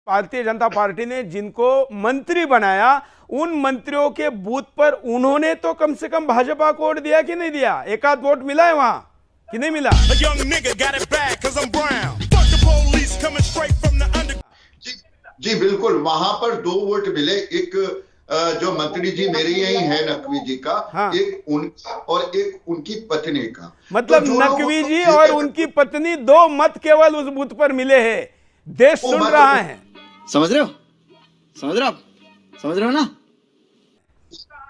Bharatiya Janata party ने जिनको मंत्री बनाया, उन मंत्रियों के बूथ पर उन्होंने तो कम से कम भाजपा को वोट दिया कि नहीं दिया? एक आध वोट मिला है वहां कि नहीं मिला? जी बिल्कुल, वहां पर 2 वोट मिले। एक जो मंत्री जी मेरे यही है नकवी जी का, हाँ। एक उनका और एक उनकी पत्नी का। मतलब तो नकवी जी और उनकी पत्नी 2 मत केवल उस बूथ पर मिले हैं। देश सुन रहा है। समझ रहे हो? समझ रहे हो आप? समझ रहे हो ना?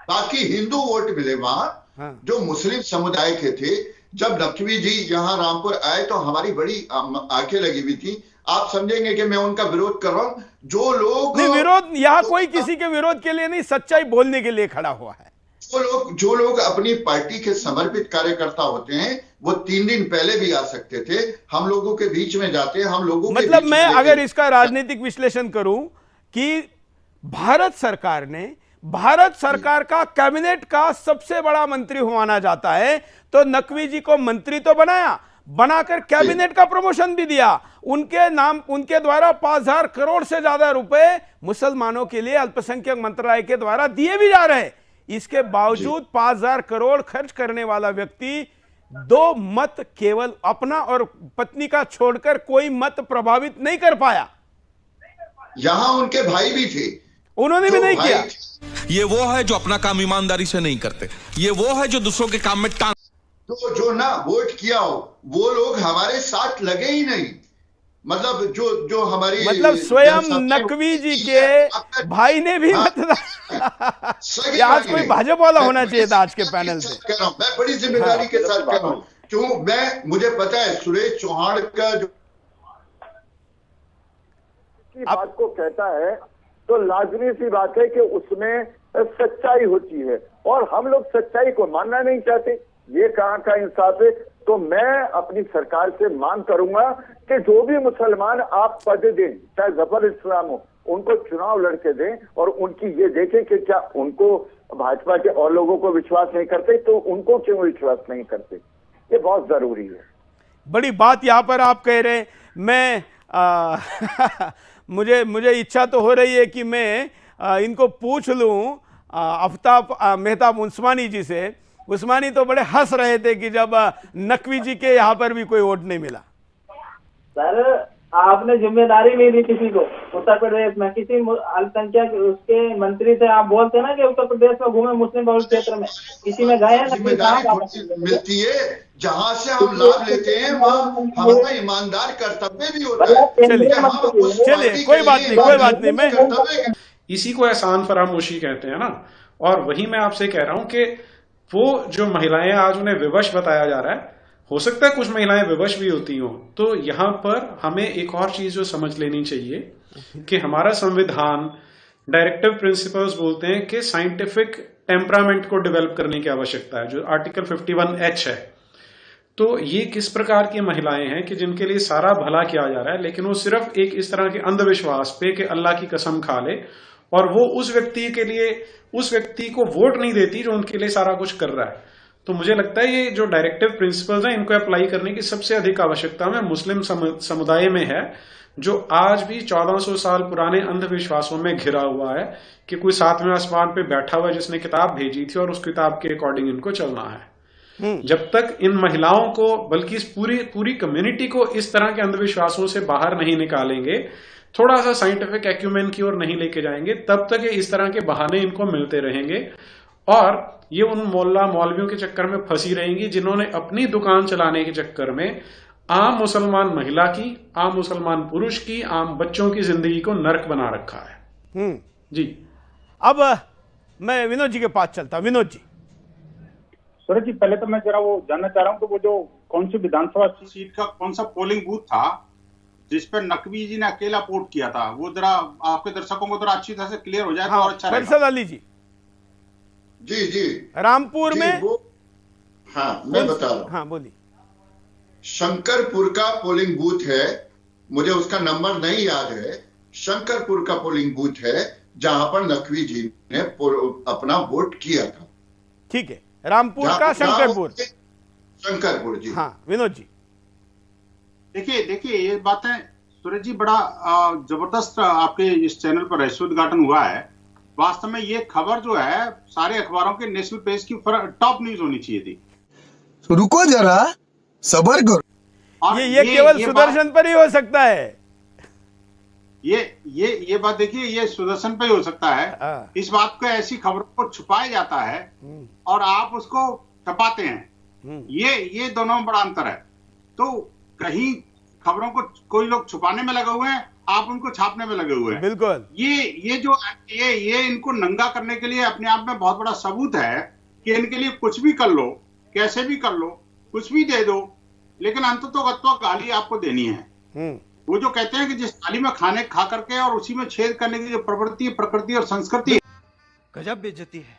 बाकी हिंदू वोट मिले वहां, हाँ। जो मुस्लिम समुदाय के थे। जब नकवी जी यहाँ रामपुर आए तो हमारी बड़ी आंखें लगी हुई थी। आप समझेंगे कि मैं उनका विरोध कर रहा हूं। जो लोग नहीं, विरोध यहाँ कोई किसी के विरोध के लिए नहीं, सच्चाई बोलने के लिए खड़ा हुआ है। जो लोग अपनी पार्टी के समर्पित कार्यकर्ता होते हैं, वो 3 दिन पहले भी आ सकते थे। हम लोगों के बीच में जाते हैं, हम लोगों के मतलब बीच मैं में अगर इसका राजनीतिक विश्लेषण करूं कि भारत सरकार का कैबिनेट का सबसे बड़ा मंत्री माना जाता है, तो नकवी जी को मंत्री तो बनाकर कैबिनेट का प्रमोशन भी दिया। उनके नाम, उनके द्वारा 5,000 करोड़ से ज्यादा रुपए मुसलमानों के लिए अल्पसंख्यक मंत्रालय के द्वारा दिए भी जा रहे हैं। इसके बावजूद 5,000 करोड़ खर्च करने वाला व्यक्ति 2 मत केवल अपना और पत्नी का छोड़कर कोई मत प्रभावित नहीं कर पाया। यहां उनके भाई भी थे, उन्होंने भी नहीं किया। ये वो है जो अपना काम ईमानदारी से नहीं करते, ये वो है जो दूसरों के काम में टांग। तो जो ना वोट किया हो, वो लोग हमारे साथ लगे ही नहीं। मतलब जो हमारी स्वयं नकवी जी के भाई ने भी मतदान। आज कोई भाजपा वाला होना चाहिए था आज के पैनल से। कह रहा हूं, मैं बड़ी जिम्मेदारी के साथ कह रहा हूं, क्यों मुझे पता है सुरेश चौहान का जो की बात को कहता है तो लाजमी सी बात है कि उसमें सच्चाई होती है, और हम लोग सच्चाई को मानना नहीं चाहते। ये कहाँ का इंसाफ है? तो मैं अपनी सरकार से मांग करूंगा कि जो भी मुसलमान आप पद दें, चाहे जफर इस्लाम हो, उनको चुनाव लड़के दें, और उनकी ये देखें कि क्या उनको भाजपा के और लोगों को विश्वास नहीं करते, तो उनको क्यों विश्वास नहीं करते। ये बहुत जरूरी है। बड़ी बात यहां पर आप कह रहे हैं। मैं मुझे इच्छा तो हो रही है कि मैं इनको पूछ लूं, आफ्ताब मेहताब उस्मानी जी से। उस्मानी तो बड़े हंस रहे थे कि जब नकवी जी के यहाँ पर भी कोई वोट नहीं मिला। सर, आपने जिम्मेदारी नहीं दी किसी को। उत्तर प्रदेश में किसी अल्पसंख्यक उसके मंत्री थे, आप बोलते ना कि उत्तर प्रदेश में घूमे मुस्लिम बहुल क्षेत्र में, किसी में गए हैं? जिम्मेदारी मिलती है, जहां से हम लाभ लेते हैं वहाँ हमारा ईमानदार कर्तव्य भी होता है। चलिए कोई बात नहीं। मैं इसी को एहसान फरामोशी कहते हैं ना। और वही मैं आपसे कह रहा हूं कि वो जो महिलाएं आज उन्हें विवश बताया जा रहा है, हो सकता है कुछ महिलाएं विवश भी होती हों, तो यहां पर हमें एक और चीज जो समझ लेनी चाहिए कि हमारा संविधान डायरेक्टिव प्रिंसिपल्स बोलते हैं कि साइंटिफिक टेम्परामेंट को डेवलप करने की आवश्यकता है, जो आर्टिकल 51H है। तो ये किस प्रकार की महिलाएं हैं कि जिनके लिए सारा भला किया जा रहा है, लेकिन वो सिर्फ एक इस तरह के अंधविश्वास पे कि अल्लाह की कसम खा ले, और वो उस व्यक्ति को वोट नहीं देती जो उनके लिए सारा कुछ कर रहा है। तो मुझे लगता है ये जो डायरेक्टिव प्रिंसिपल्स हैं, इनको अप्लाई करने की सबसे अधिक आवश्यकता में मुस्लिम समुदाय में है, जो आज भी 1400 साल पुराने अंधविश्वासों में घिरा हुआ है कि कोई 7वें आसमान पे बैठा हुआ है जिसने किताब भेजी थी और उस किताब के अकॉर्डिंग इनको चलना है। जब तक इन महिलाओं को, बल्कि इस पूरी कम्युनिटी को इस तरह के अंधविश्वासों से बाहर नहीं निकालेंगे, थोड़ा सा साइंटिफिक एक्यूमेन की ओर नहीं लेके जाएंगे, तब तक ये इस तरह के बहाने इनको मिलते रहेंगे, और ये उन मोल्ला मौलवियों के चक्कर में फंसी रहेंगी जिन्होंने अपनी दुकान चलाने के चक्कर में आम मुसलमान महिला की, आम मुसलमान पुरुष की, आम बच्चों की जिंदगी को नरक बना रखा है। जी, अब मैं विनोद जी के पास चलता हूं। विनोद जी। सूरज जी, पहले तो मैं जरा वो जानना चाह रहा हूँ कि वो जो कौन सी विधानसभा सीट का कौन सा पोलिंग बूथ था जिस पर नकवी जी ने अकेला वोट किया था, वो जरा आपके दर्शकों को जरा अच्छी तरह से क्लियर हो जाए तो और अच्छा रहेगा। फैसल अली जी। जी रामपुर में हाँ, मैं बता रहा हूँ। हाँ, बोलिए। शंकरपुर का पोलिंग बूथ है, मुझे उसका नंबर नहीं याद है। शंकरपुर का पोलिंग बूथ है जहां पर नकवी जी ने अपना वोट किया था। ठीक है, रामपुर का शंकरपुर जी। हाँ, विनोद जी। देखिए ये बातें सूरज जी, बड़ा जबरदस्त आपके इस चैनल पर रहस्य उद्घाटन हुआ है। वास्तव में ये खबर जो है सारे अखबारों के नेशनल पेज की टॉप न्यूज होनी चाहिए थी। तो रुको जरा, सबर करो। और ये केवल सुदर्शन पर ही हो सकता है। ये बात देखिए, ये सुदर्शन पे ही हो सकता है। इस बात को, ऐसी खबरों को छुपाया जाता है और आप उसको छपाते हैं। ये दोनों में बड़ा अंतर है। तो कहीं खबरों को कोई लोग छुपाने में लगे हुए हैं, आप उनको छापने में लगे हुए हैं। बिल्कुल। ये इनको नंगा करने के लिए अपने आप में बहुत बड़ा सबूत है कि इनके लिए कुछ भी कर लो, कैसे भी कर लो, कुछ भी दे दो, लेकिन अंततोगत्वा गाली आपको देनी है। वो जो कहते हैं कि जिस थाली में खाने खा करके और उसी में छेद करने की जो प्रवृत्ति, प्रकृति और संस्कृति, गजब बेइज्जती है।